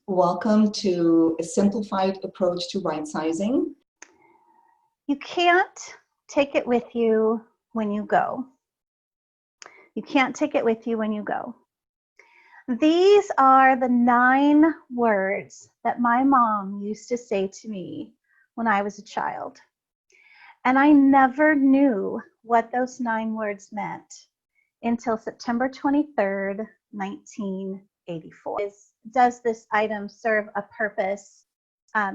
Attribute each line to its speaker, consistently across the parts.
Speaker 1: Welcome to a simplified approach to right-sizing.
Speaker 2: You can't take it with you when you go. You can't take it with you when you go. These are the 9 words that my mom used to say to me when I was a child. And I never knew what those 9 words meant until September 23rd, 1984. Does this item serve a purpose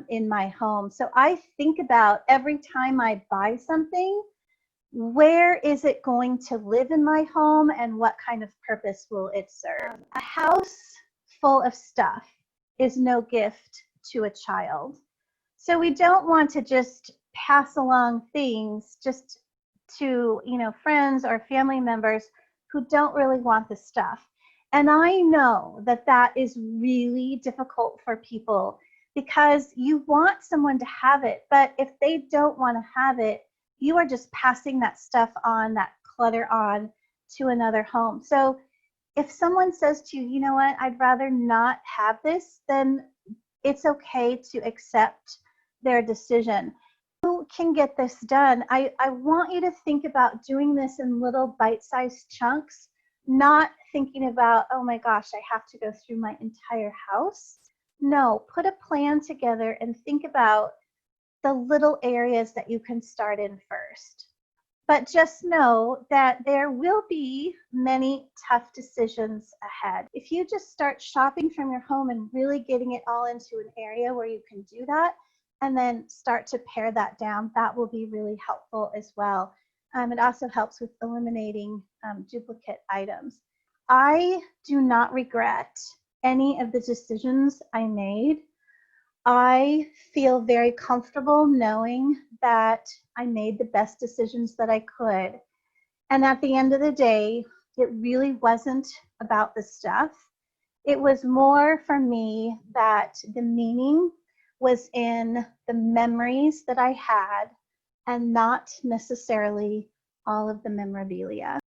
Speaker 2: in my home? So I think about every time I buy something, where is it going to live in my home and what kind of purpose will it serve? A house full of stuff is no gift to a child. So we don't want to just pass along things just to, friends or family members who don't really want the stuff. And I know that that is really difficult for people because you want someone to have it, but if they don't want to have it, you are just passing that stuff on, that clutter on to another home. So if someone says to you, you know what, I'd rather not have this, then it's okay to accept their decision. You can get this done. I want you to think about doing this in little bite-sized chunks, not thinking about, oh my gosh, I have to go through my entire house. No, put a plan together and think about the little areas that you can start in first. But just know that there will be many tough decisions ahead. If you just start shopping from your home and really getting it all into an area where you can do that, and then start to pare that down, that will be really helpful as well. It also helps with eliminating duplicate items. I do not regret any of the decisions I made. I feel very comfortable knowing that I made the best decisions that I could. And at the end of the day, it really wasn't about the stuff. It was more for me that the meaning was in the memories that I had and not necessarily all of the memorabilia.